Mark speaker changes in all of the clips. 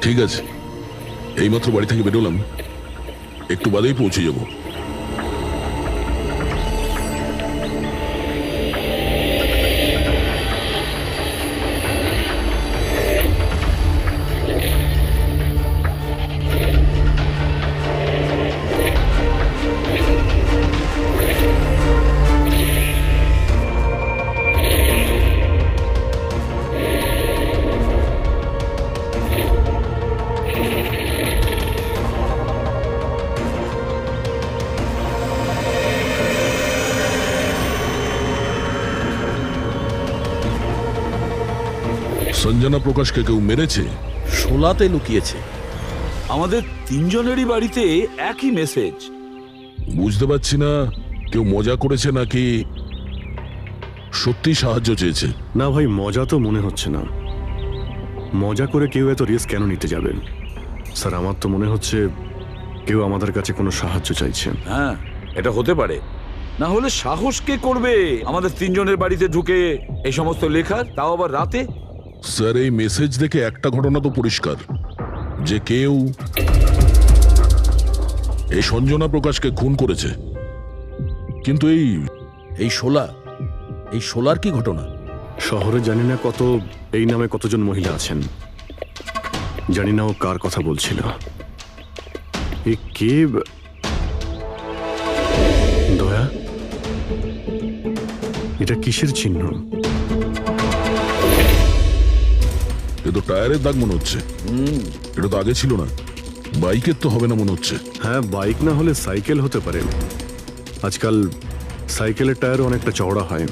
Speaker 1: ঠিক আছে, এইমাত্র বাড়ি থেকে বেরোলাম, একটু বাদেই পৌঁছে যাব। সঞ্জনা প্রকাশকে কেউ মেরেছে?
Speaker 2: শোলাতে লুকিয়েছে।
Speaker 3: আমাদের তিনজনেরই বাড়িতে একই মেসেজ।
Speaker 1: বুঝতে পারছি না কেউ মজা করেছে নাকি সত্যি সাহায্য চেয়েছে।
Speaker 4: না ভাই, মজা তো মনে হচ্ছে না। মজা করে কেউ এত রিস্ক কেন নিতে যাবে? স্যার, আমার তো মনে হচ্ছে কেউ আমাদের কাছে কোনো সাহায্য চাইছে।
Speaker 3: হ্যাঁ, এটা হতে পারে। না হলে সাহস কে করবে আমাদের তিনজনের বাড়িতে ঢুকে এই সমস্ত লেখার, তাও আবার রাতে?
Speaker 1: স্যার, এই মেসেজ দেখে একটা ঘটনা তো পরিষ্কার, যে কেউ এই সঞ্জনা প্রকাশকে খুন করেছে। কিন্তু
Speaker 2: এই শোলার কি ঘটনা?
Speaker 4: শহরে জানি না এই নামে কতজন মহিলা আছেন, জানি না ও কার কথা বলছিল। এ কে? দয়া, এটা কিসের চিহ্ন?
Speaker 1: এ তো টায়ারের দাগ মনে হচ্ছে। এটা তো আগে ছিল না। বাইকের তো হবে না মনে হচ্ছে।
Speaker 4: হ্যাঁ, বাইক না হলে সাইকেল হতে পারে। আজকাল সাইকেলের টায়ারও অনেকটা চওড়া হয়।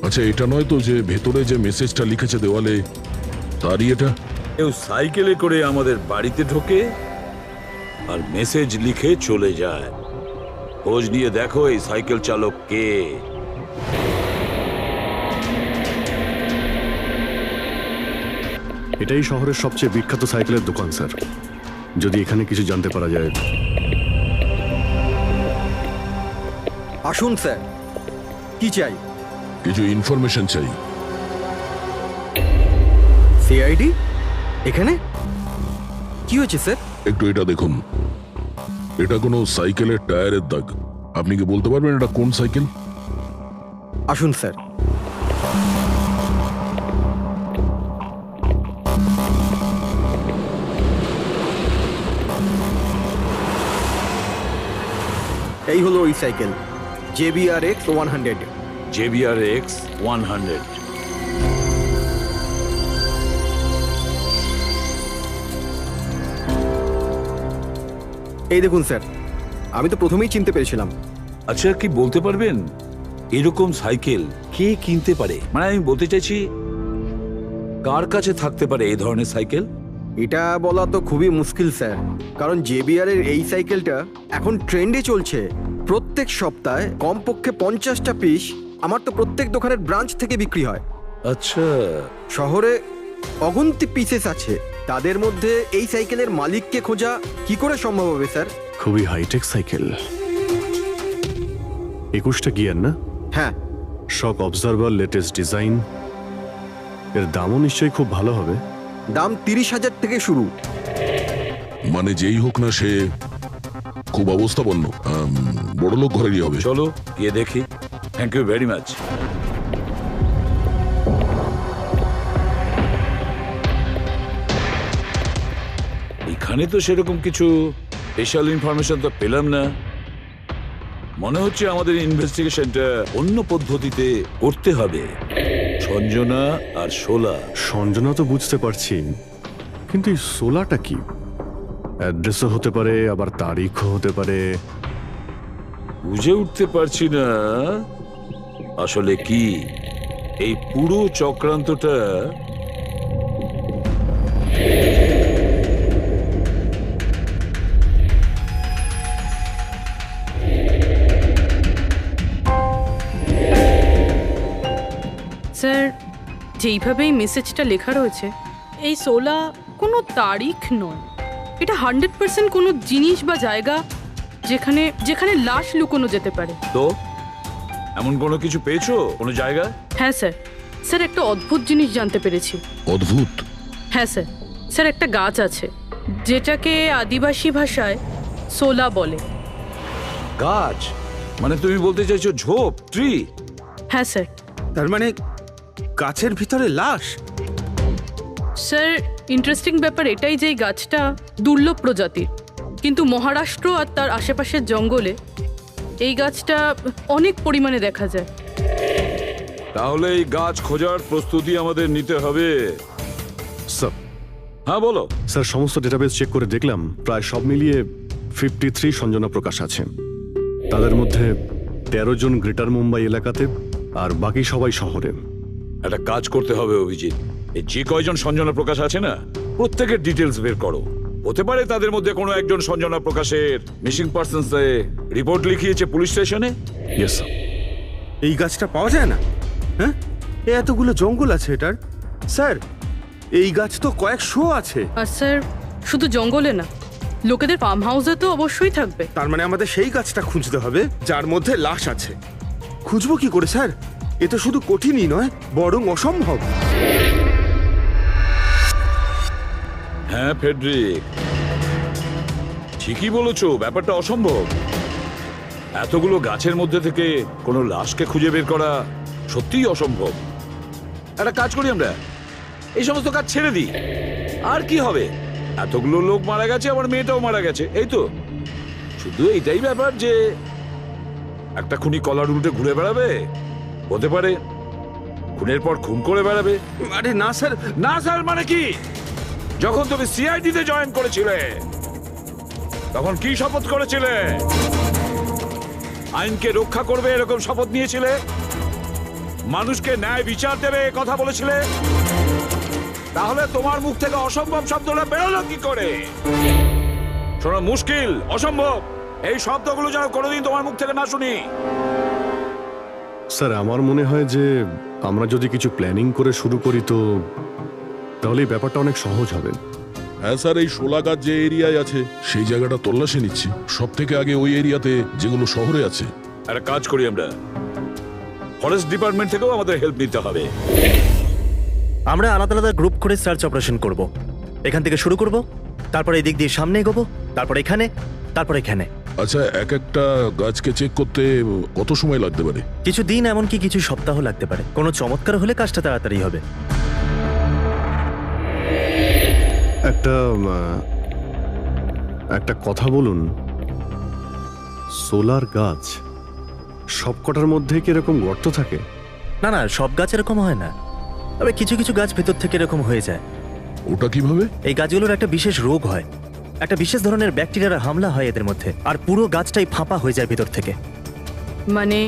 Speaker 1: আচ্ছা, এটা নয় তো যে ভেতরে যে মেসেজটা লিখেছে দেওয়ালে, তারই এটা?
Speaker 3: কেউ সাইকেলে করে আমাদের বাড়িতে ঢোকে আর মেসেজ লিখে চলে যায়। খোঁজ নিয়ে দেখো এই সাইকেল চালক কে।
Speaker 4: এটাই শহরের সবচেয়ে বিখ্যাত সাইকেলের দোকান স্যার। যদি এখানে কিছু জানতে পারা যায়।
Speaker 5: আসুন স্যার, কি চাই?
Speaker 1: কিছু ইনফরমেশন চাই।
Speaker 5: সিআইডি এখানে? কি হয়েছে স্যার?
Speaker 1: একটু এটা দেখুন, এটা কোনো সাইকেলের টায়ারের দাগ। আপনি কি বলতে পারবেন এটা কোন সাইকেল?
Speaker 5: আসুন স্যার। এই হলো ওই সাইকেল, JBRX 100।
Speaker 3: JBRX 100।
Speaker 5: এই দেখুন স্যার, আমি তো প্রথমেই চিনতে পেরেছিলাম।
Speaker 3: আচ্ছা, কি বলতে পারবেন এরকম সাইকেল কে কিনতে পারে? মানে আমি বলতে চাইছি, কার কাছে থাকতে পারে এই ধরনের সাইকেল?
Speaker 5: এটা বলা তো খুবই মুশকিল স্যার, কারণ JBR এর এই সাইকেলটা এখন ট্রেন্ডে চলছে। প্রত্যেক সপ্তাহে কমপক্ষে 50টা পিস আমার তো প্রত্যেক দোকানের ব্রাঞ্চ থেকে বিক্রি হয়।
Speaker 3: আচ্ছা,
Speaker 5: শহরে অগন্তি পিসেস আছে, তাদের মধ্যে এই সাইকেলের মালিককে খোঁজা কি করে সম্ভব হবে স্যার?
Speaker 4: খুবই হাইটেক সাইকেল। 21টা গিয়ার না?
Speaker 5: হ্যাঁ।
Speaker 4: শক অবজারভার, লেটেস্ট ডিজাইন। এর দামও নিশ্চয়ই খুব ভালো হবে।
Speaker 5: দাম 30,000 থেকে শুরু।
Speaker 1: মানে যেই হোক না, সে খুব অবস্থাপন্ন, বড়লোক ঘরেরই হবে।
Speaker 3: চলো গিয়ে দেখি। Thank you very much. এখানে তো সেরকম কিছু স্পেশাল ইনফরমেশন তো পেলাম না। মনে হচ্ছে আমাদের ইনভেস্টিগেশনটা অন্য পদ্ধতিতে করতে হবে। সঞ্জনা আর শোলা।
Speaker 4: সঞ্জনা তো বুঝতে পারছি, কিন্তু এই সোলাটা কি? অ্যাড্রেসও হতে পারে, আবার তারিখও হতে পারে।
Speaker 3: বুঝে উঠতে পারছি না আসলে কি। এই পুরো চক্রান্তটা
Speaker 6: স্যার যেইভাবে এই মেসেজটা লেখা রয়েছে, এই 16 কোনো তারিখ নয়, এটা 100% কোনো জিনিস বা জায়গা যেখানে যেখানে লাশ লুকোনো যেতে পারে।
Speaker 3: তো এমন কোনো কিছু পেয়েছো, কোনো জায়গা?
Speaker 6: হ্যাঁ স্যার, স্যার একটা অদ্ভুত জিনিস জানতে পেরেছি।
Speaker 1: অদ্ভুত?
Speaker 6: হ্যাঁ স্যার, স্যার একটা গাছ আছে যেটাকে আদিবাসী ভাষায় সোলা বলে।
Speaker 3: গাছ? মানে তুমি বলতে চাইছো ঝোপ, ট্রি?
Speaker 6: হ্যাঁ স্যার।
Speaker 7: তার মানে গাছের ভিতরে লাশ?
Speaker 6: স্যার ইন্টারেস্টিং ব্যাপার এটাই যে এই গাছটা দুর্লভ প্রজাতির, কিন্তু মহারাষ্ট্র আর তার আশেপাশের জঙ্গলে এই গাছটা অনেক পরিমাণে দেখা যায়।
Speaker 3: তাহলে এই গাছ খোঁজার প্রস্তুতি আমাদের নিতে হবে।
Speaker 4: স্যার
Speaker 3: হ্যাঁ বলো।
Speaker 4: স্যার সমস্ত ডেটাবেস চেক করে দেখলাম, প্রায় সব মিলিয়ে 53 সঞ্জনা প্রকাশ আছে। তাদের মধ্যে 13 জন গ্রেটার মুম্বাই এলাকাতে আর বাকি সবাই শহরে।
Speaker 3: একটা কাজ করতে হবে অভিজিৎ, এই যে কয়জন সঞ্জনা প্রকাশ আছে না, প্রত্যেকের ডিটেলস বের করো। হতে পারে তাদের মধ্যে কোনো একজন সঞ্জনা প্রকাশের মিসিং পারসনস রিপোর্ট লিখিয়েছে পুলিশ স্টেশনে।
Speaker 4: Yes sir.
Speaker 7: এই গাছটা পাওয়া যায় না? হ্যাঁ, এতগুলো জঙ্গল আছে এটার। স্যার এই গাছ তো কয়েকশো আছে।
Speaker 6: আর স্যার শুধু জঙ্গলে না, লোকেদের ফার্ম হাউসে তো অবশ্যই থাকবে।
Speaker 7: তার মানে আমাদের সেই গাছটা খুঁজতে হবে যার মধ্যে লাশ আছে। খুঁজবো কি করে স্যার? এ তো শুধু কঠিনই নয়, বরং অসম্ভব।
Speaker 3: হ্যাঁ ফেডরিক, ঠিকই বলেছো, ব্যাপারটা অসম্ভব। এতগুলো গাছের মধ্যে থেকে কোনো লাশকে খুঁজে বের করা সত্যিই অসম্ভব। একটা কাজ করি আমরা, এই সমস্ত কাজ ছেড়ে দিই। আর কি হবে, এতগুলো লোক মারা গেছে, আমার মেয়েটাও মারা গেছে, এই তো। শুধু এইটাই ব্যাপার যে একটা খুনি কলার উল্টে ঘুরে বেড়াবে, হতে পারে খুনের পর খুন করে বেড়াবে।
Speaker 7: আরে না স্যার।
Speaker 3: না স্যার মানে কি? যখন তুমি সিআইডি তে জয়েন করেছিলে তখন কি শপথ করেছিলে? আইনকে রক্ষা করবে এরকম শপথ নিয়েছিলে? মানুষকে ন্যায় বিচার দেবে কথা বলেছিলে? তাহলে তোমার মুখ থেকে অসম্ভব শব্দটা বেরোলো কি করে? শোনো, মুশকিল, অসম্ভব, এই শব্দগুলো যেন কোনোদিন তোমার মুখ থেকে না শুনি।
Speaker 4: স্যার আমার মনে হয় যে আমরা যদি কিছু প্ল্যানিং করে শুরু করি তো তাহলে এই ব্যাপারটা অনেক সহজ হবে।
Speaker 1: হ্যাঁ স্যার, এই শোলা গাছ যে এরিয়ায় আছে সেই জায়গাটা তল্লাশি নিচ্ছি। সব থেকে আগে ওই এরিয়াতে যেগুলো শহরে আছে।
Speaker 3: একটা কাজ করি আমরা, ফরেস্ট ডিপার্টমেন্ট থেকেও আমাদের হেল্প নিতে হবে।
Speaker 8: আমরা আলাদা আলাদা গ্রুপ করে সার্চ অপারেশন করব। এখান থেকে শুরু করব, তারপর এই দিক দিয়ে সামনে এগোবো, তারপর এখানে, তারপর এখানে।
Speaker 1: আচ্ছা, এক একটা গাছকে চেক করতে কত সময় লাগতে পারে?
Speaker 8: কিছু দিন, এমনকি কিছু সপ্তাহ লাগতে পারে। কোনো চমৎকার হলে কাজটা তাড়াতাড়ি হবে।
Speaker 4: একটা কথা বলুন, সোলার গাছ সবকটার মধ্যে কি এরকম গর্ত থাকে?
Speaker 8: না না, সব গাছ এরকম হয় না, তবে কিছু কিছু গাছ ভেতর থেকে এরকম হয়ে যায়।
Speaker 1: ওটা কিভাবে?
Speaker 8: এই গাছগুলোর একটা বিশেষ রোগ হয়, একটা বিশেষ ধরনের ব্যাকটেরিয়ার হামলা হয় এদের মধ্যে, আর পুরো গাছটাই ফাঁপা হয়ে যায় ভেতর থেকে।
Speaker 6: মানে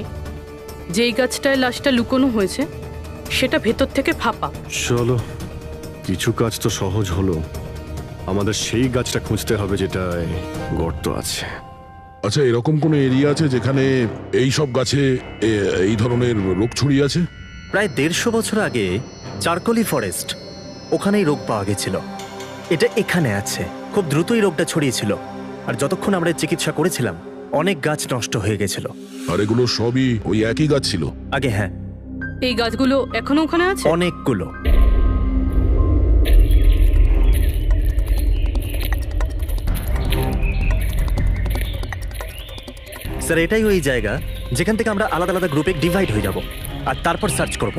Speaker 6: যেই গাছটায় লাশটা লুকোনো হয়েছে সেটা ভেতর থেকে ফাঁপা।
Speaker 4: চলো, কিছু কাজ তো সহজ হলো, আমাদের সেই গাছটা খুঁজতে হবে যেটায় গর্ত আছে।
Speaker 1: আচ্ছা, এরকম কোনো এরিয়া আছে যেখানে এই সব গাছে এই ধরনের রোগ ছড়িয়ে আছে?
Speaker 8: প্রায় 150 বছর আগে চারকোলি ফরেস্ট, ওখানেই রোগ পাওয়া গেছিল। এটা এখানে আছে, খুব দ্রুতই রোগটা ছড়িয়েছিল, আর যতক্ষণ আমরা চিকিৎসা করেছিলাম অনেক গাছ নষ্ট হয়ে গেছিল।
Speaker 1: আর এগুলো সবই ওই একই গাছ ছিল
Speaker 8: আগে? হ্যাঁ,
Speaker 6: এই গাছগুলো এখনো ওখানে আছে?
Speaker 8: অনেকগুলো। স্যার এটাই ওই জায়গা যেখান থেকে আমরা আলাদা আলাদা গ্রুপে ডিভাইড হয়ে যাব আর তারপর সার্চ করব।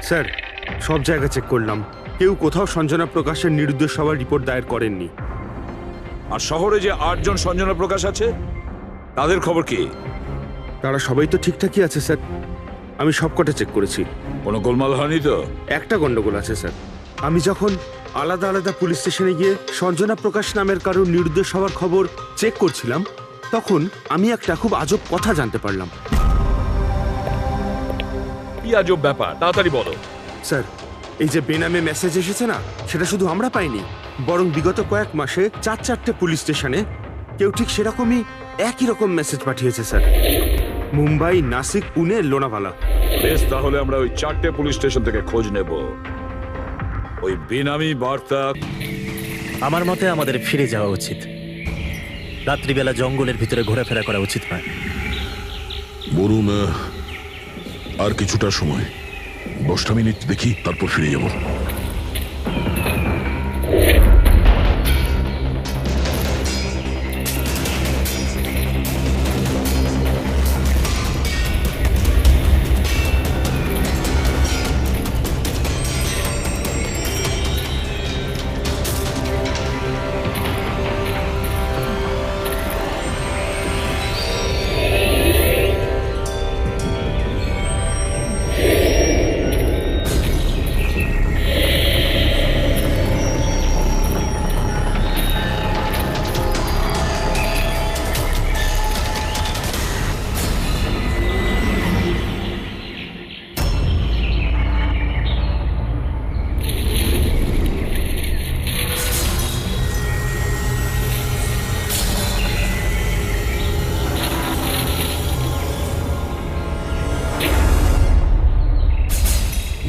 Speaker 7: স্যার সব জায়গা চেক করলাম, কেউ কোথাও সঞ্জনা প্রকাশের নিরুদ্দেশ হওয়ার রিপোর্ট দায়ের করেননি।
Speaker 3: আর শহরে যে 8 জন সঞ্জনা প্রকাশ আছে তাদের খবর কি?
Speaker 7: তারা সবাই তো ঠিকঠাকই আছে স্যার, আমি সবকটা চেক করেছি।
Speaker 3: কোনো গোলমাল হয়নি তো?
Speaker 7: একটা গন্ডগোল আছে স্যার। আমি যখন আলাদা আলাদা পুলিশ স্টেশনে গিয়ে সঞ্জনা প্রকাশ নামের কারোর নিরুদ্দেশ হওয়ার খবর চেক করছিলাম, তখন আমি একটা খুব আজব কথা জানতে পারলাম।
Speaker 3: কি আজব ব্যাপার, তাড়াতাড়ি বলো।
Speaker 7: স্যার, এই যে বেনামে মেসেজ এসেছে না, সেটা শুধু আমরা পাইনি, বরং বিগত কয়েক মাসে 4-4টে পুলিশ স্টেশনে কেউ ঠিক সেরকমই একই রকম মেসেজ পাঠিয়েছে স্যার। মুম্বাই, নাসিক, পুনে, লোনাভালা।
Speaker 3: বেশ, তাহলে আমরা ওই 4টে পুলিশ স্টেশন থেকে খোঁজ নেব। ওই বেনামি বার্তা
Speaker 8: আমার মতে আমাদের ফিরে যাওয়া উচিত। রাত্রিবেলা জঙ্গলের ভিতরে ঘোরাফেরা করা উচিত নয়।
Speaker 1: বলুন, আর কিছুটা সময়, 10টা মিনিট দেখি, তারপর ফিরে যাব।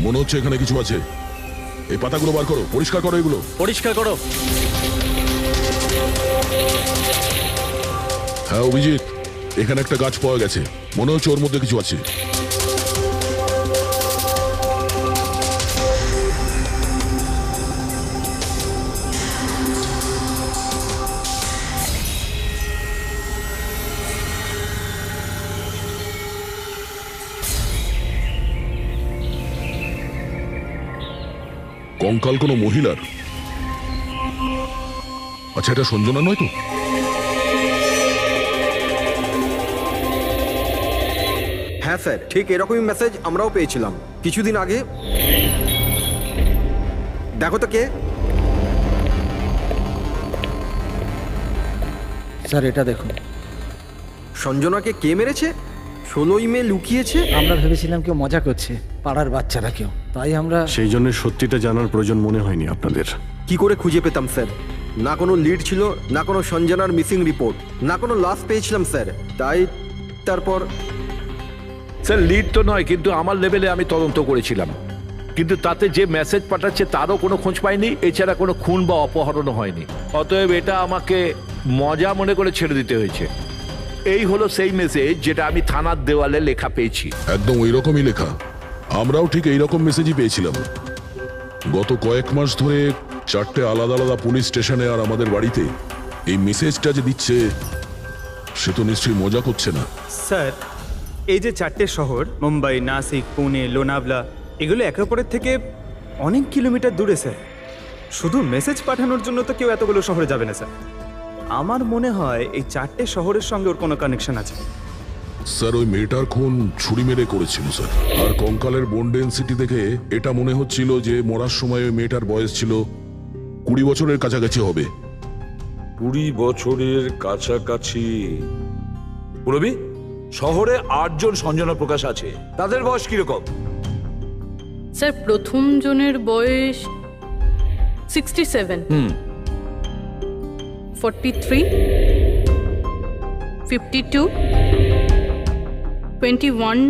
Speaker 1: মনে হচ্ছে এখানে কিছু আছে। এই পাতাগুলো বার করো, পরিষ্কার করো এগুলো।
Speaker 8: পরিষ্কার করো।
Speaker 1: হ্যাঁ অভিজিৎ, এখানে একটা গাছ পাওয়া গেছে, মনে হচ্ছে ওর মধ্যে কিছু আছে। কঙ্কাল কোনো মহিলার? আচ্ছা, এটা সঞ্জনা নয় তো?
Speaker 5: হ্যাঁ স্যার, ঠিক এরকমই মেসেজ আমরাও পেয়েছিলাম কিছুদিন আগে। দেখো তো কে।
Speaker 9: স্যার এটা দেখুন।
Speaker 5: সঞ্জনাকে কে মেরেছে? 16ই মে লুকিয়েছে।
Speaker 9: আমরা ভেবেছিলাম কেউ মজা করছে, পাড়ার বাচ্চারা কেউ, তাই আমরা
Speaker 4: সেই জন্য সত্যিটা জানার প্রয়োজন মনে হয়নি আপনাদের।
Speaker 5: কি করে খুঁজে পেতাম স্যার? না কোনো লিড ছিল, না কোনো সঞ্জনার মিসিং রিপোর্ট, না কোনো লাশ পেয়েছিলাম স্যার। তাই তারপর
Speaker 2: স্যার লিড তো নয়, কিন্তু আমার লেভেলে আমি তদন্ত করেছিলাম, কিন্তু তাতে যে মেসেজ পাঠাচ্ছে তারও কোনো খোঁজ পাইনি, এছাড়া কোনো খুন বা অপহরণও হয়নি। অতএব এটা আমাকে মজা মনে করে ছেড়ে দিতে হয়েছে। এই হলো সেই মেসেজ যেটা আমি থানার দেওয়ালে লেখা পেয়েছি।
Speaker 1: একদম ওই রকমই লেখা, আমরাও ঠিক এই রকম মেসেজই পেয়েছিলাম। গত কয়েক মাস ধরে 4টে আলাদা আলাদা পুলিশ স্টেশনে আর আমাদের বাড়িতে এই মেসেজটা যে দিচ্ছে, সে তো নিশ্চয়ই মজা করছে না।
Speaker 10: স্যার, এই যে 4টে শহর মুম্বাই, নাসিক, পুনে, লোনাভলা, এগুলো একে অপরের থেকে অনেক কিলোমিটার দূরে স্যার। শুধু মেসেজ পাঠানোর জন্য তো কেউ এতগুলো শহরে যাবে না স্যার। আমার মনে হয় এই 4টে শহরের সঙ্গে ওর কোনো কানেকশন আছে।
Speaker 1: স্যার, ওই মেয়েটার খুন ছুরি মেরে করেছিল স্যার। আর কঙ্কালের বোন ডেন্সিটি দেখে এটা মনে হচ্ছিল যে মরার সময় ওই মেয়েটার বয়স ছিল 20 বছরের কাছাকাছি হবে।
Speaker 3: 20 বছরের কাছাকাছি? পুরবি, শহরে 8 জন সঞ্জনা প্রকাশ আছে, তাদের বয়স কিরকম?
Speaker 6: স্যার প্রথম জনের বয়স 67, 43, 52, 21,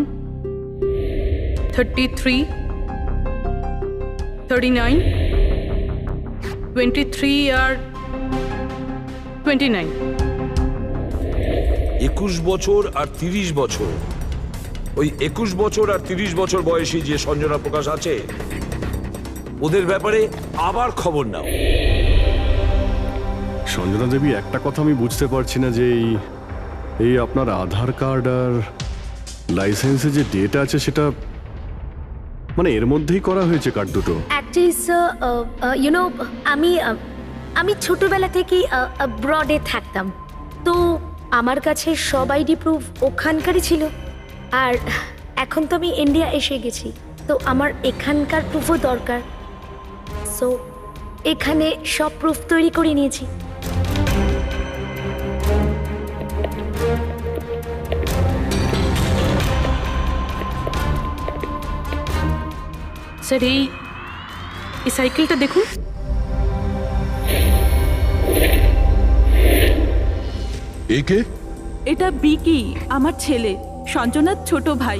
Speaker 6: 33, 39, 23 আর 29।
Speaker 3: 21 বছর আর 30 বছর। ওই 21 বছর আর 30 বছর বয়সী যে সঞ্জনা প্রকাশ আছে, ওদের ব্যাপারে আবার খবর নাও।
Speaker 4: সঞ্জনা দেবী, একটা কথা আমি বুঝতে পারছি না যে এই আপনার আধার কার্ড আর লাইসেন্সে যে ডেট আছে সেটা মানে এর মধ্যেই করা হয়েছে কার্ড দুটো?
Speaker 11: অ্যাকচুয়ালি স্যার আমি ছোটবেলা থেকেই ব্রডে থাকতাম, তো আমার কাছে সব আইডি প্রুফ ওখানকারই ছিল। আর এখন তো আমি ইন্ডিয়া এসে গেছি, তো আমার এখানকার প্রুফও দরকার। সো এখানে সব প্রুফ তৈরি করে নিয়েছি।
Speaker 6: স্যার এই সাইকেলটা দেখুন।
Speaker 1: একে
Speaker 12: এটা বিকি, আমার ছেলে, সঞ্জনার ছোট ভাই।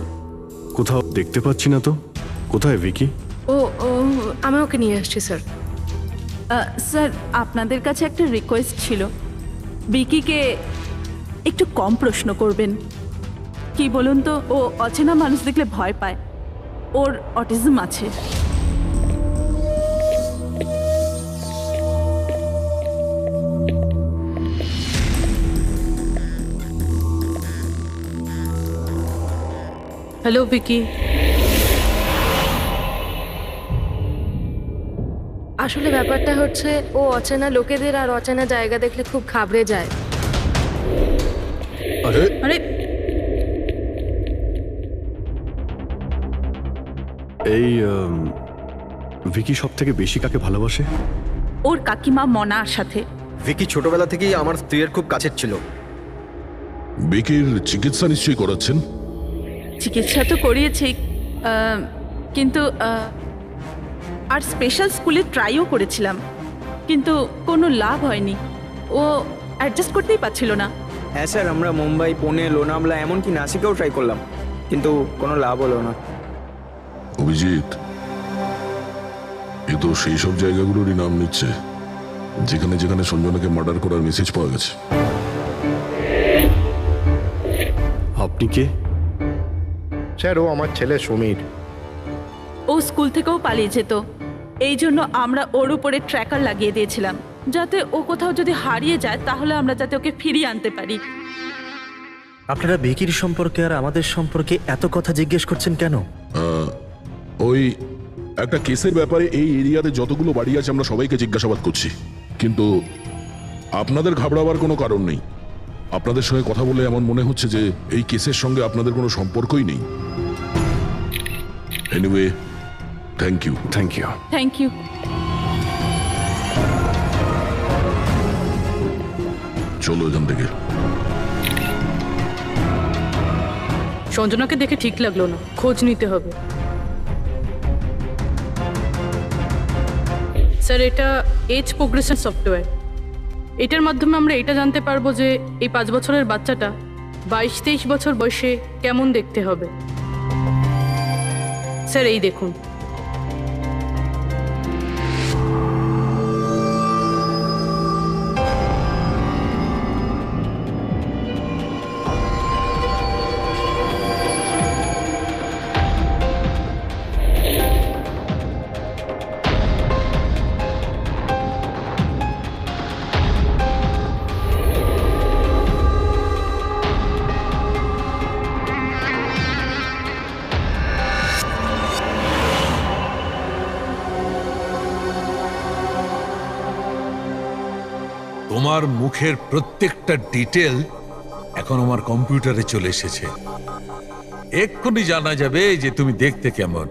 Speaker 4: কোথাও দেখতে পাচ্ছি না তো, কোথায় ভিকি?
Speaker 6: ও আমি ওকে নিয়ে আসছি স্যার।
Speaker 12: স্যার আপনাদের কাছে একটা রিকোয়েস্ট ছিল, বিকিকে একটু কম প্রশ্ন করবেন। কি বলুন তো, ও অচেনা মানুষ দেখলে ভয় পায়, ওর অটিজম আছে।
Speaker 6: হ্যালো ভিকি। আসলে ব্যাপারটা হচ্ছে ও অচেনা লোকেদের আর অচেনা জায়গা দেখলে খুব ঘাবড়ে যায়।
Speaker 1: আরে
Speaker 6: আরে
Speaker 4: এই ভিকি সব থেকে বেশি কাকে ভালোবাসে?
Speaker 12: ওর কাকিমা মনার সাথে।
Speaker 5: ভিকি ছোটবেলা থেকেই আমার স্ত্রীর খুব কাছের ছিল।
Speaker 1: বিকির চিকিৎসা নিশ্চয়ই করাচ্ছেন?
Speaker 12: চিকিৎসা তো করিয়েছি, কিন্তু আর স্পেশাল স্কুলে ট্রাইও করেছিলাম, কিন্তু কোনো লাভ হয়নি। ও অ্যাডজাস্ট করতেই পারছিল না।
Speaker 10: হ্যাঁ স্যার, আমরা মুম্বাই, পুনে, লোনাভলা, এমনকি নাসিকেও ট্রাই করলাম, কিন্তু কোনো লাভ হলো না।
Speaker 1: অভিজিৎ, এ তো সেই সব জায়গাগুলোরই নাম নিচ্ছে যেখানে যেখানে সঞ্জনাকে মার্ডার করার মেসেজ পাওয়া গেছে।
Speaker 4: আপনি কে?
Speaker 13: স্যার, ও আমার ছেলে সমীর।
Speaker 12: ও স্কুল থেকেও পালিয়ে যেত, এই জন্য আমরা ওর উপরে ট্র্যাকার লাগিয়ে দিয়েছিলাম, যাতে ও কোথাও যদি হারিয়ে যায় তাহলে আমরা যাতে ওকে ফিরিয়ে আনতে পারি।
Speaker 8: আপনারা ভিকির সম্পর্কে আর আমাদের সম্পর্কে এত কথা জিজ্ঞেস করছেন কেন?
Speaker 1: ওই একটা কেসের ব্যাপারে এই এরিয়াতে যতগুলো বাড়ি আছে আমরা সবাইকে জিজ্ঞাসাবাদ করছি, কিন্তু আপনাদের ঘাবড়াবার কোনো কারণ নেই। আপনাদের সঙ্গে কথা বলে এমন মনে হচ্ছে যে এই কেসের সঙ্গে আপনাদের কোনো সম্পর্কই নেই। Anyway, thank you.
Speaker 4: Thank you.
Speaker 12: Thank you.
Speaker 1: চলো এখান থেকে।
Speaker 6: সঞ্জনাকে দেখে ঠিক লাগলো না, খোঁজ নিতে হবে। স্যার এটা এজ প্রোগ্রেশন সফটওয়্যার, এটার মাধ্যমে আমরা এটা জানতে পারবো যে এই 5 বছরের বাচ্চাটা 22-23 বছর বয়সে কেমন দেখতে হবে। স্যার এই দেখুন।
Speaker 3: তোমার মুখের প্রত্যেকটা ডিটেল এখন আমার কম্পিউটারে চলে এসেছে। এক্ষুনি জানা যাবে যে তুমি দেখতে কেমন।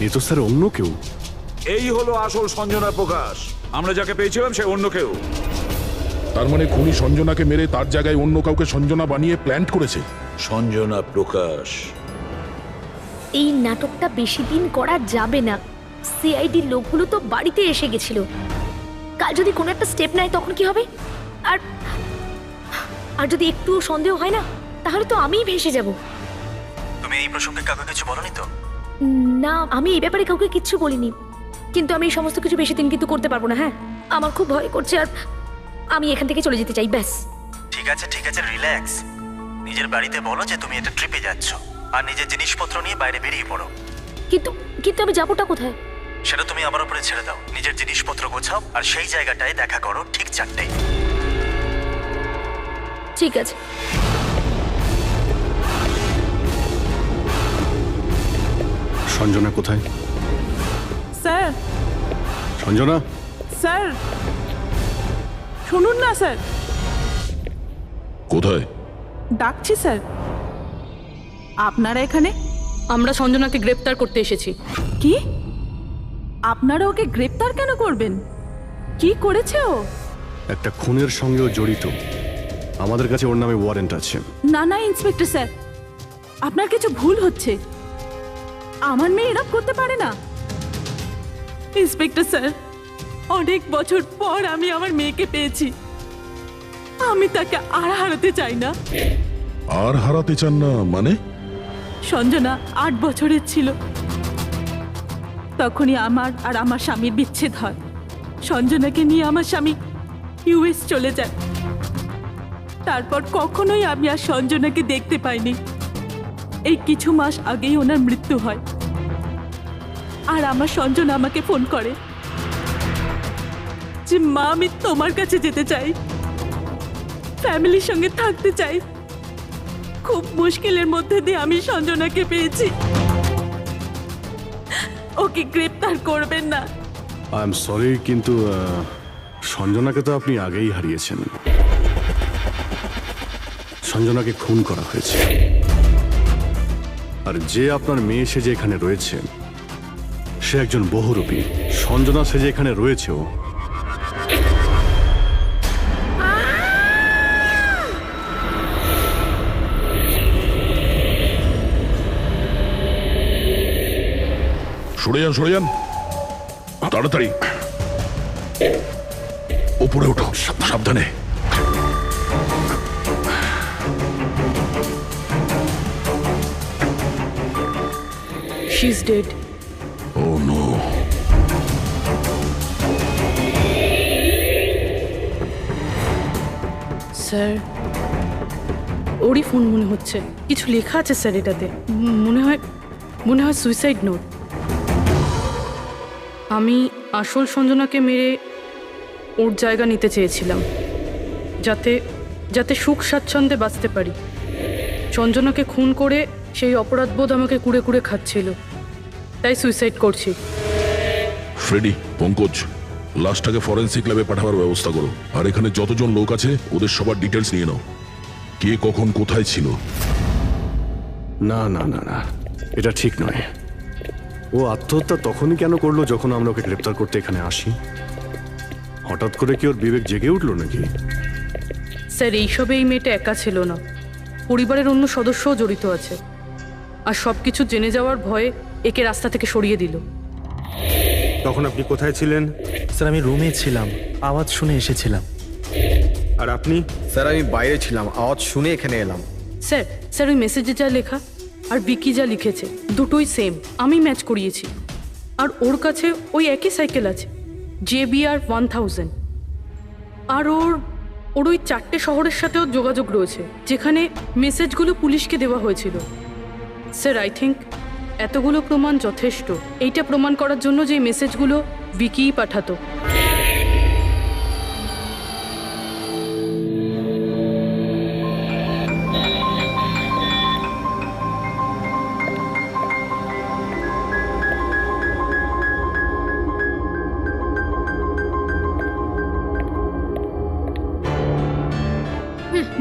Speaker 4: এ তো স্যার অন্য কেউ।
Speaker 3: এই হলো আসল সঞ্জনা প্রকাশ। আমরা যাকে পেয়েছিলাম সে অন্য কেউ।
Speaker 1: তার মানে খুনি সঞ্জনাকে মেরে তার জায়গায় অন্য কাউকে সঞ্জনা বানিয়ে প্ল্যান্ট করেছে।
Speaker 3: সঞ্জনা প্রকাশ।
Speaker 11: এই নাটকটা বেশি দিন করা যাবে না। সিআইডি লোকগুলো তো বাড়িতে এসে গেছিল, কাল যদি কোনো একটা স্টেপ নেয় তখন কি হবে? আর আর যদি একটু সন্দেহ হয় না তাহলে তো আমিই ভেসে যাব।
Speaker 8: তুমি এই প্রসঙ্গে কাউকে কিছু বলনি তো?
Speaker 11: না, আমি এই ব্যাপারে কাউকে কিচ্ছু বলিনি, কিন্তু আমি এই সমস্ত কিছু বেশি দিন কিন্তু করতে পারবো না। হ্যাঁ, আমার খুব ভয় করছে আর আমি এখান থেকে চলে যেতে চাই, ব্যাস।
Speaker 8: ঠিক আছে, রিল্যাক্স। নিজের বাড়িতে বলো যে তুমি এটা ট্রিপে যাচ্ছ আর নিজের জিনিসপত্র নিয়ে বাইরে বেরিয়ে পড়ো।
Speaker 11: কিন্তু কিন্তু আমি যাবোটা কোথায়?
Speaker 8: সেটা তুমি আমার উপরে ছেড়ে দাও। নিজের জিনিসপত্র গোছাও আর সেই জায়গাটায় দেখা করো ঠিক 4টায়।
Speaker 11: ঠিক আছে।
Speaker 4: সঞ্জনা কোথায়?
Speaker 12: স্যার,
Speaker 4: সঞ্জনা,
Speaker 12: স্যার শুনুন না স্যার,
Speaker 1: কোথায়?
Speaker 12: ডাকছি স্যার। আপনারা এখানে?
Speaker 6: আমরা সঞ্জনাকে গ্রেপ্তার করতে এসেছি।
Speaker 12: কি? আপনারা ওকে গ্রেপ্তার কেন করবেন? কি করেছে ও?
Speaker 4: একটা খুনের সঙ্গেও জড়িত। আমাদের কাছে ওর নামে ওয়ারেন্ট আছে।
Speaker 12: না ইন্সপেক্টর স্যার, আপনার কিছু ভুল হচ্ছে। আমার মেয়ে এরকম করতে পারে না। ইন্সপেক্টর স্যার, অনেক বছর পর আমি আমার মেয়েকে পেয়েছি। আমি তাকে আর হারাতে চাই না।
Speaker 1: আর হারাতে চান না মানে?
Speaker 12: সঞ্জনা 8 বছরের ছিল, তখনই আমার আর আমার স্বামীর বিচ্ছেদ হয়। সঞ্জনাকে নিয়ে আমার স্বামী ইউএস চলে যায়। তারপর কখনোই আমি আর সঞ্জনাকে দেখতে পাইনি। এই কিছু মাস আগেই ওনার মৃত্যু হয়। আর আমার সঞ্জনা আমাকে ফোন করে যে মা, আমি তোমার কাছে যেতে চাই, ফ্যামিলির সঙ্গে থাকতে চাই। খুব মুশকিলের মধ্যে দিয়ে আমি সঞ্জনাকে পেয়েছি। ওকে গ্রেপ্তার করবেন না।
Speaker 4: আই এম সরি, কিন্তু সঞ্জনাকে তো আপনি আগেই হারিয়েছেন। সঞ্জনাকে খুন করা হয়েছে। আর যে আপনার মেয়ে সেজে এখানে রয়েছে সে একজন বহুরূপী। সঞ্জনা সেজে এখানে রয়েছেও।
Speaker 1: সরে যান তাড়াতাড়ি। উপরে ওঠো, সাবধানে।
Speaker 6: She's dead.
Speaker 1: Oh no.
Speaker 6: Sir, ওরই ফোন মনে হচ্ছে। কিছু লেখা আছে স্যার এটাতে। মনে হয় সুইসাইড নোট। আমি আসল সঞ্জনাকে মেরে ওর জায়গা নিতে চেয়েছিলাম, যাতে সুখ স্বাচ্ছন্দ্যে বাঁচতে পারি। সঞ্জনাকে খুন করে সেই অপরাধবোধ আমাকে কুড়ে কুড়ে খাচ্ছিল, তাই সুইসাইড করছি।
Speaker 1: ফ্রেডি, পঙ্কজ, লাশটাকে ফরেন্সিক ল্যাবে পাঠাবার ব্যবস্থা করো। আর এখানে যতজন লোক আছে ওদের সবার ডিটেলস নিয়ে নাও। কে কখন কোথায় ছিল।
Speaker 4: না, এটা ঠিক নয়। ও আত্মহত্যা তখনই কেন করলো যখন আমরা ওকে গ্রেপ্তার করতে এখানে আসি? হঠাৎ করে কি ওর বিবেক জেগে উঠলো নাকি?
Speaker 6: স্যার, এইসবে এই মেয়েটা একা ছিল না, পরিবারের অন্য সদস্যও জড়িত আছে। আর সব কিছু জেনে যাওয়ার ভয়ে একে রাস্তা থেকে সরিয়ে দিল।
Speaker 7: তখন আপনি কোথায় ছিলেন?
Speaker 8: স্যার, আমি রুমে ছিলাম, আওয়াজ শুনে এসেছিলাম।
Speaker 7: আর আপনি?
Speaker 5: স্যার, আমি বাইরে ছিলাম, আওয়াজ শুনে এখানে এলাম।
Speaker 6: স্যার ওই মেসেজে যা লেখা আর বিকি যা লিখেছে দুটোই সেম। আমি ম্যাচ করিয়েছি। আর ওর কাছে ওই একই সাইকেল আছে, JBR 1000। আর ওর ওই 4টে শহরের সাথেও যোগাযোগ রয়েছে যেখানে মেসেজগুলো পুলিশকে দেওয়া হয়েছিল। স্যার, আই থিঙ্ক এতগুলো প্রমাণ যথেষ্ট এইটা প্রমাণ করার জন্য যে এই মেসেজগুলো বিকিই পাঠাতো।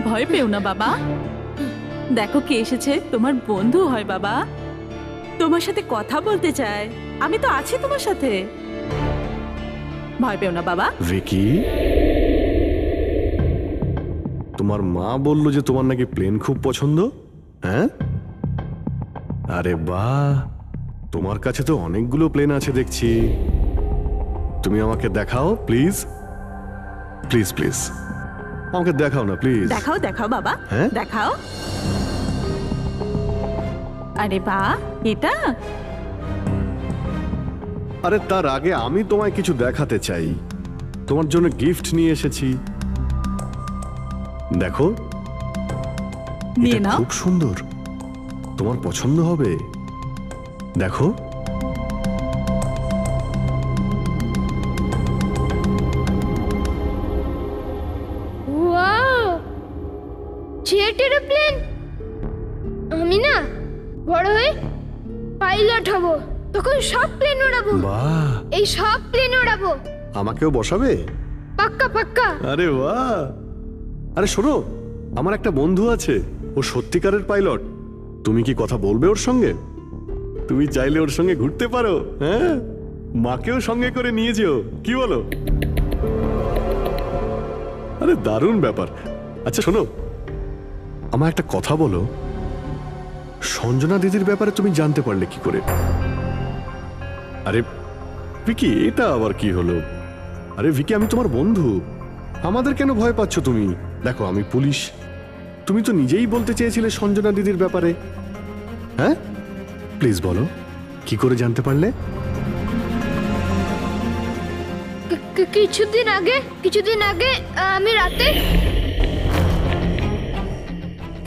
Speaker 12: ভয় পেও না বাবা, দেখো কে এসেছে। তোমার বন্ধু হয় বাবা, তোমার সাথে কথা বলতে চায়। আমি তো আছি তোমার সাথে, ভয় পেও না বাবা।
Speaker 4: ভিকি, তোমার মা বলল যে তোমার নাকি প্লেন খুব পছন্দ। হ্যাঁ, আরে বাহ, তোমার কাছে তো অনেকগুলো প্লেন আছে দেখছি। তুমি আমাকে দেখাও প্লিজ, প্লিজ প্লিজ। আমাকে দেখাও না প্লিজ।
Speaker 12: দেখাও দেখাও বাবা,
Speaker 4: হ্যাঁ?
Speaker 12: দেখাও। আরে বাহ, এটা
Speaker 4: আরে তার আগে আমি তোমায় কিছু দেখাতে চাই। তোমার জন্য গিফট নিয়ে এসেছি, দেখো।
Speaker 12: নিয়ে
Speaker 4: এটা
Speaker 12: নাও।
Speaker 4: খুব সুন্দর, তোমার পছন্দ হবে, দেখো।
Speaker 14: Wow, jet aeroplane. আমি না বড় হয়ে পাইলট হব, তখন সব প্লেন উড়াবো।
Speaker 4: বাহ,
Speaker 14: এই সব প্লেন উড়াবো,
Speaker 4: আমাকেও বসাবে?
Speaker 14: পাক্কা পাক্কা।
Speaker 4: আরে বাহ। আরে শোনো, আমার একটা বন্ধু আছে, ও সত্যিকারের পাইলট। তুমি কি কথা বলবে ওর সঙ্গে? তুমি চাইলে ওর সঙ্গে ঘুরতে পারো, হ্যাঁ? মাকেও সঙ্গে করে নিয়ে যেও, কি বলো? আরে দারুণ ব্যাপার। আচ্ছা শোনো, আমার একটা কথা বলো, সঞ্জনা দিদির ব্যাপারে তুমি জানতে পারলে কি করে? আরে ভিকি, এটা আবার কি হলো? আরে ভিকি, আমি তোমার বন্ধু, আমাদের কেন ভয় পাচ্ছ তুমি? দেখো আমি পুলিশ, তুমি তো নিজেই বলতে চেয়েছিলে সঞ্জনা দিদির ব্যাপারে, হ্যাঁ? প্লিজ বলো, কি করে জানতে পারলে?
Speaker 14: কিছুদিন আগে আমি রাতে।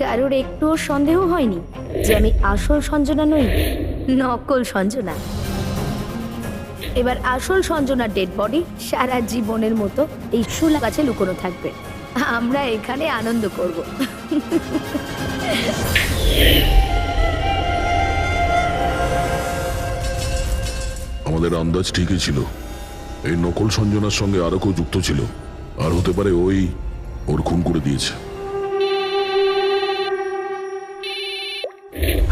Speaker 11: কারোর একটুও সন্দেহ হয়নি যে আমি আসল সঞ্জনা নই, নকল সঞ্জনা। এবার আসল সঞ্জনার ডেড বডি সারা জীবনের মতো এই শুলা গাছে লুকোনো থাকবে। আমরা এখানে আনন্দ করব।
Speaker 1: আমাদের আন্দাজ ঠিকই ছিল, এই নকল সঞ্জনার সঙ্গে আরো কেউ যুক্ত ছিল, আর হতে পারে ওই ওর খুন করে দিয়েছে।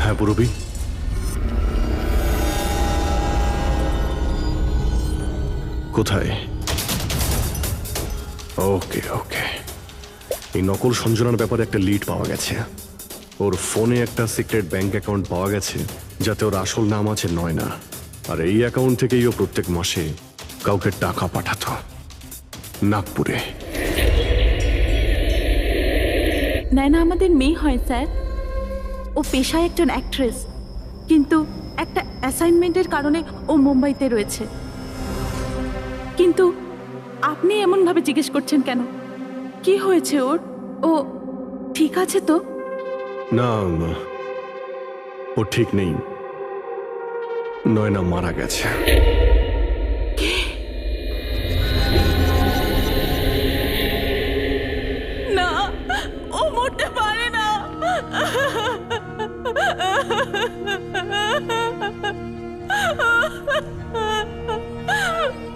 Speaker 4: হ্যাঁ পুরবি, কোথায়? ওকে ওকে, এই নকল সঞ্জনার ব্যাপারে একটা লিড পাওয়া গেছে। ওর ফোনে একটা সিক্রেট ব্যাংক অ্যাকাউন্ট পাওয়া গেছে, যাতে ওর আসল নাম আছে নয়না। আর এই অ্যাকাউন্ট থেকেই ও প্রত্যেক মাসে কাউকে টাকা পাঠাতো নাগপুরে।
Speaker 12: নয়না আমাদের মেয়ে হয় স্যার। ও পেশায় একজন অ্যাক্ট্রেস, কিন্তু একটা অ্যাসাইনমেন্টের কারণে ও মুম্বাইতে রয়েছে। কিন্তু আপনি এমনভাবে জিজ্ঞেস করছেন কেন? কি হয়েছে ওর? ও ঠিক আছে তো?
Speaker 4: না, ও ঠিক নেই। নয়না মারা গেছে।
Speaker 12: না, ও মরতে পারে না।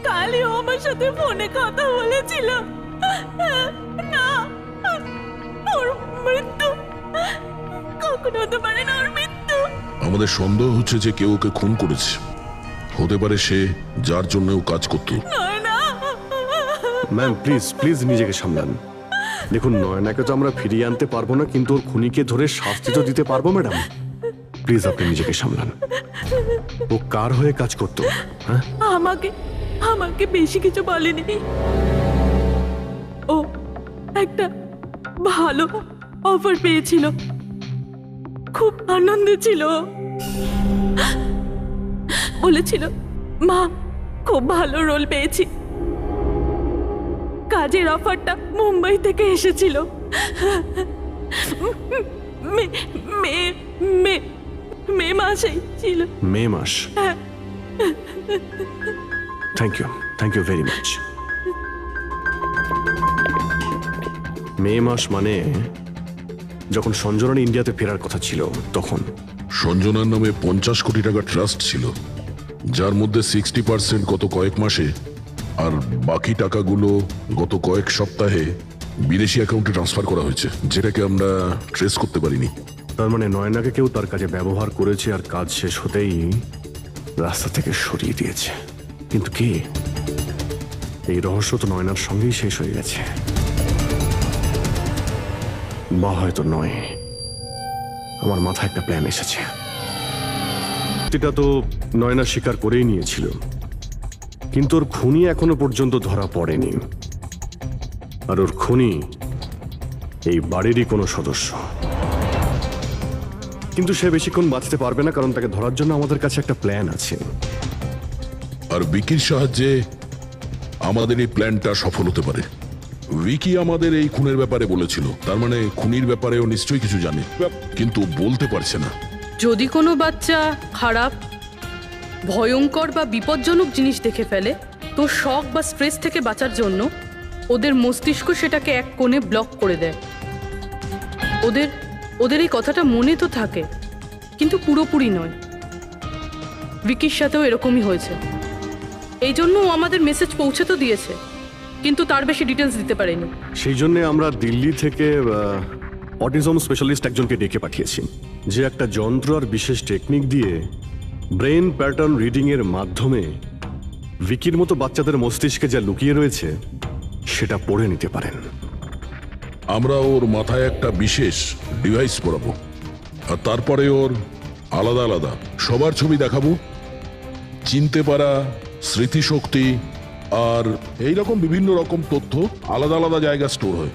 Speaker 12: কালই ও আমার সাথে ফোনে কথা বলেছিল। না, ওর মৃত্যু কখনো হতে পারে না, ওর মৃত্যু।
Speaker 1: আমাদের সন্দেহ হচ্ছে যে কেউ ওকে খুন করেছে, হতে পারে সে যার জন্য ও কাজ করত।
Speaker 4: ম্যাম প্লিজ প্লিজ নিজেকে সামলান। দেখুন, নয়নাকে তো আমরা ফিরিয়ে আনতে পারবো না, কিন্তু ওর খুনিকে ধরে শাস্তি তো দিতে পারবো। ম্যাডাম প্লিজ আপনি নিজেকে সামলান। ও কার হয়ে কাজ করতো? হ্যাঁ,
Speaker 12: আমাকে বেশি কিছু বলেনি। ও একটা ভালো অফার পেয়েছিল, খুব আনন্দে ছিল। বলেছিল, মা খুব ভালো রোল পেয়েছি। কাজের অফারটা মুম্বাই থেকে এসেছিল। মে মাসেই ছিল।
Speaker 4: মে মাস? Thank you very much. May মাস মানে যখন সঞ্জনার ইন্ডিয়াতে ফেরার কথা ছিল তখন।
Speaker 1: সঞ্জনার নামে 50 কোটি টাকা ট্রাস্ট ছিল, যার মধ্যে 60% গত কয়েক মাসে আর বাকি টাকাগুলো গত কয়েক সপ্তাহে বিদেশি অ্যাকাউন্টে ট্রান্সফার করা হয়েছে, যেটাকে আমরা ট্রেস করতে পারিনি।
Speaker 4: তার মানে নয়নাকে কেউ তার কাজে ব্যবহার করেছে, আর কাজ শেষ হতেই রাস্তা থেকে সরিয়ে দিয়েছে। কিন্তু কে? এই রহস্য তো নয়নার সঙ্গেই শেষ হয়ে গেছে, বা হয়তো নয়। আমার মাথায় একটা প্ল্যান এসেছে। এটা তো নয়না স্বীকার করেই নিয়েছিল, কিন্তু ওর খুনি এখনো পর্যন্ত ধরা পড়েনি। আর ওর খুনি এই বাড়িরই কোনো সদস্য। কিন্তু সে বেশিক্ষণ বাঁচতে পারবে না, কারণ তাকে ধরার জন্য আমাদের কাছে একটা প্ল্যান আছে।
Speaker 1: আর বিকির সাহায্যে আমাদের এই প্ল্যানটা সফল হতে পারে। উইকি আমাদের এই খুনের ব্যাপারে বলেছিল, তার মানে খুনির ব্যাপারেও নিশ্চয়ই কিছু জানে, কিন্তু বলতে পারছে না।
Speaker 6: যদি কোনো বাচ্চা খারাপ, ভয়ঙ্কর বা বিপজ্জনক জিনিস দেখে ফেলে, তো শক বা স্ট্রেস থেকে বাঁচার জন্য ওদের মস্তিষ্ক সেটাকে এক কোণে ব্লক করে দেয়। ওদের এই কথাটা মনে তো থাকে, কিন্তু পুরোপুরি নয়। ভিকির সাথেও এরকমই হয়েছে। এই জন্য ও আমাদের মেসেজ পৌঁছে তো দিয়েছে, কিন্তু তার বেশি ডিটেলস দিতে পারেনি।
Speaker 4: সেই জন্য আমরা দিল্লি থেকে অটিজম স্পেশালিস্ট একজনকে ডেকে পাঠিয়েছি, যে একটা যন্ত্র আর বিশেষ টেকনিক দিয়ে ব্রেন প্যাটার্ন রিডিং এর মাধ্যমে ভিকির মতো বাচ্চাদের মস্তিষ্কে যা লুকিয়ে রয়েছে সেটা পড়ে নিতে পারেন।
Speaker 1: আমরা ওর মাথায় একটা বিশেষ ডিভাইস পরাবো, আর তারপরে ওর আলাদা আলাদা সবার ছবি দেখাবো। চিনতে পারা, স্মৃতিশক্তি আর এইরকম বিভিন্ন রকম তথ্য আলাদা আলাদা জায়গা স্টোর হয়।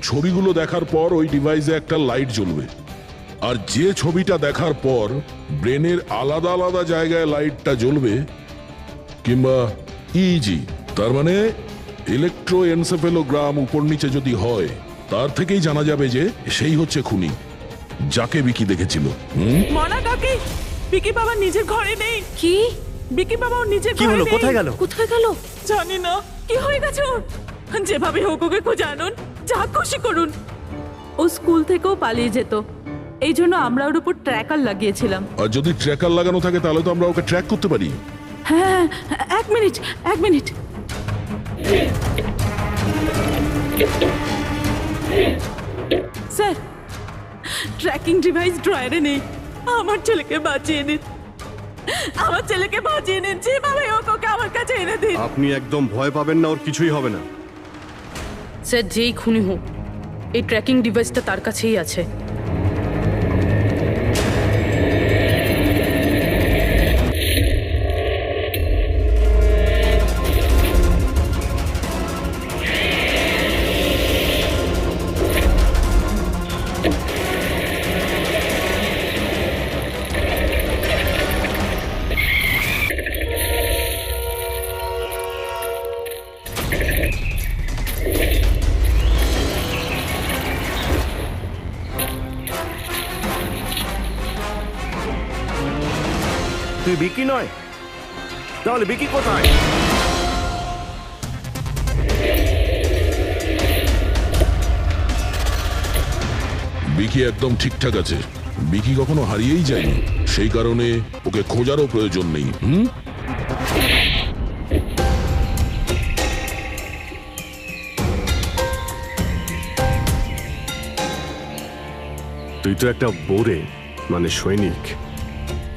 Speaker 1: ছবিগুলো দেখার পর ওই ডিভাইসে একটা লাইট জ্বলবে, আর যে ছবিটা দেখার পর ব্রেনের আলাদা আলাদা জায়গায় লাইটটা জ্বলবে, কিংবা ইজি তার মানে ইলেকট্রোএনসেফেলোগ্রাম উপর নিচে যদি হয়, তার থেকেই জানা যাবে যে সেই হচ্ছে খুনি, যাকে বিকি দেখেছিল।
Speaker 12: মনা কাকি, বিকি বাবা নিজের ঘরে নেই। কি? বিকি বাবা ওর নিজের ঘরে নেই।
Speaker 8: কোথায় গেল?
Speaker 12: কোথায় গেল জানি না। কি হয়ে গেছে ওর? যেভাবে হোক ওকে খুঁজে আনুন, যা খুশি করুন। ও স্কুল থেকেও পালিয়ে যেত, এই জন্য আমরা ওর উপর ট্র্যাকার লাগিয়েছিলাম।
Speaker 1: আর যদি ট্র্যাকার লাগানো থাকে তাহলে তো আমরা ওকে ট্র্যাক করতে পারি।
Speaker 12: হ্যাঁ, এক মিনিট। স্যার, ট্র্যাকিং ডিভাইস ড্রয়ারে নেই। আমার ছেলেকে বাঁচিয়ে নিন, যেভাবে হোক ওকে আমার কাছে এনে দিন।
Speaker 4: আপনি একদম ভয় পাবেন না, ওর কিছুই হবে না।
Speaker 6: স্যার, যেই খুনি হোক, এই ট্র্যাকিং ডিভাইসটা তার কাছেই আছে।
Speaker 13: তুই বিকি নয়? তাহলে বিকি কোথায়?
Speaker 1: বিকি একদম ঠিকঠাক আছে। বিকি কখনো হারিয়েই যায়নি, সেই কারণে ওকে খোঁজারও প্রয়োজন নেই।
Speaker 4: তুই তো একটা বোরে, মানে সৈনিক।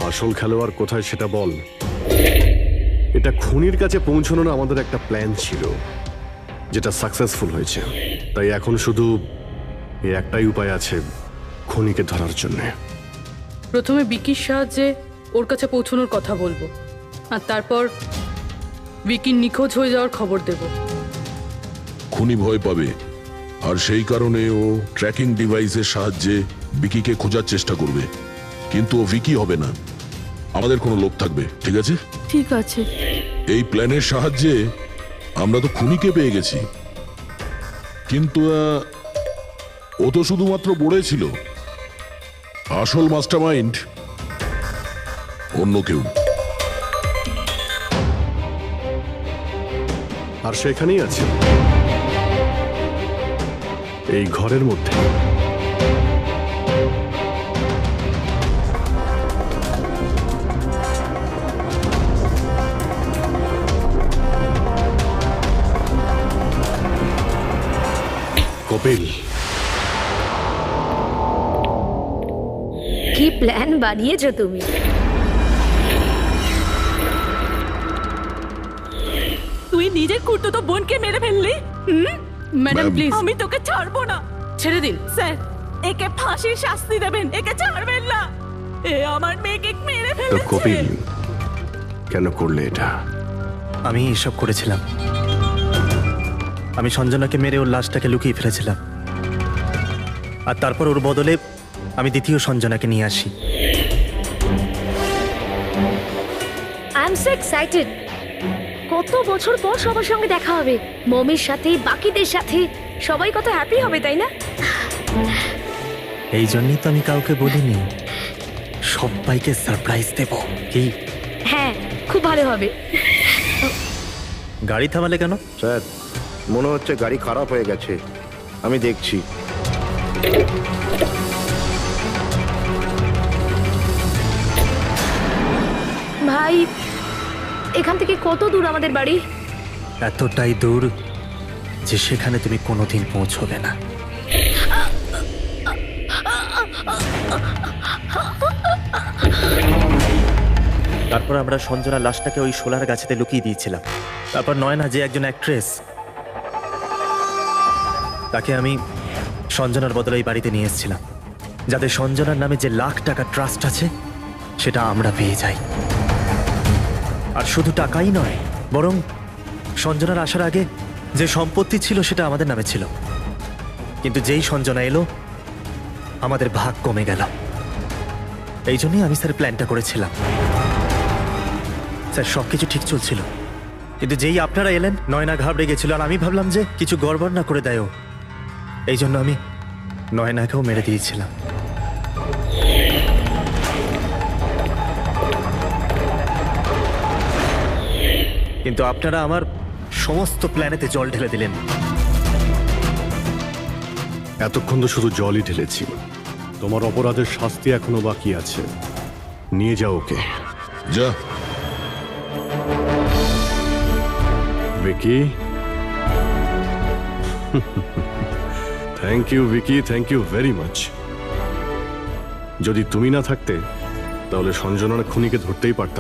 Speaker 4: আসল খেলোয়াড় কোথায় সেটা বল। এটা খুনির কাছে পৌঁছানোর আমাদের একটা প্ল্যান ছিল, যেটা সাকসেসফুল হয়েছে। তাই এখন শুধু এই একটাই উপায় আছে খুনিকে ধরার জন্য।
Speaker 6: প্রথমে বিকির সাহায্যে ওর কাছে পৌঁছানোর কথা বলবো, আর তারপর বিকির নিখোঁজ হয়ে যাওয়ার খবর দেব।
Speaker 1: খুনি ভয় পাবে, আর সেই কারণে ও ট্র্যাকিং ডিভাইসের সাহায্যে বিকিকে খোঁজার চেষ্টা করবে। কিন্তু ও বিকি হবে না, আমাদের কোনো লোক থাকবে। ঠিক আছে?
Speaker 12: ঠিক আছে।
Speaker 1: এই প্ল্যানের সাহায্যে আমরা তো খুনিকে পেয়ে গেছি, কিন্তু ও তো শুধুমাত্র বড়ে ছিল। আসল মাস্টারমাইন্ড অন্য কেউ।
Speaker 4: আর সেখানেই আছে, এই ঘরের মধ্যে। কপিল,
Speaker 11: কি প্ল্যান বানিয়েছো তুমি?
Speaker 12: তুই নিজের কুর্তুতো বোনকে মেরে ফেললি।
Speaker 6: ম্যাডাম প্লিজ,
Speaker 12: আমি তোকে ছাড়বো না।
Speaker 6: ছেড়ে দিন।
Speaker 12: স্যার, একে ফাঁসির শাস্তি দেবেন, একে ছাড়বেন না। এ আমার মেয়েকে মেরে
Speaker 4: তো
Speaker 12: ফেলেছে।
Speaker 4: কপিল, কেন করলে এটা?
Speaker 8: আমি এসব করেছিলাম। আমি সঞ্জনাকে মেরে ওর লাশটাকে লুকিয়ে ফেলেছিলাম। আর তারপর ওর বদলে আমি দ্বিতীয় সঞ্জনাকে নিয়ে আসি।
Speaker 11: I am so excited. কত বছর পর সবার সঙ্গে দেখা হবে, মমির সাথে, বাকিদের সাথে, সবাই কত হ্যাপি হবে, তাই না?
Speaker 8: এই জন্যই তো আমি কাউকে বলিনি, সবাইকে সারপ্রাইজ দেব। কি?
Speaker 11: হ্যাঁ, খুব ভালো হবে।
Speaker 8: গাড়ি থামালে কেন?
Speaker 13: স্যার মনে হচ্ছে গাড়ি খারাপ হয়ে গেছে, আমি দেখছি।
Speaker 11: ভাই, এখান থেকে কত দূর আমাদের বাড়ি?
Speaker 8: এতটাই দূর যে সেখানে তুমি কোনোদিন পৌঁছবে না। তারপর আমরা সঞ্জনা লাশটাকে ওই শোলার গাছেতে লুকিয়ে দিয়েছিলাম। তারপর নয়না, যে একজন অ্যাক্ট্রেস, তাকে আমি সঞ্জনার বদলে এই বাড়িতে নিয়ে এসেছিলাম, যাতে সঞ্জনার নামে যে লাখ টাকা ট্রাস্ট আছে সেটা আমরা পেয়ে যাই। আর শুধু টাকাই নয়, বরং সঞ্জনার আসার আগে যে সম্পত্তি ছিল সেটা আমাদের নামে ছিল, কিন্তু যেই সঞ্জনা এলো আমাদের ভাগ কমে গেল। এই জন্যই আমি স্যার প্ল্যানটা করেছিলাম। স্যার সবকিছু ঠিক চলছিল, কিন্তু যেই আপনারা এলেন নয়না ঘাবড়ে গেছিল, আর আমি ভাবলাম যে কিছু গড়বড় না করে দেয় ও। এই জন্য আমি নয়নাকেও মেরে দিয়েছিলাম। কিন্তু আপনারা আমার সমস্ত প্ল্যানেতে জল ঢেলে দিলেন।
Speaker 4: এতক্ষণ তো শুধু জলই ঢেলেছি। তোমার অপরাধের শাস্তি এখনো বাকি আছে। নিয়ে যাও ওকে।
Speaker 1: যা।
Speaker 4: Vicky, thank you Vicky, thank you very much. যদি তুমি না থাকতে তাহলে সঞ্জনার খুনিকে ধরতেই পারতাম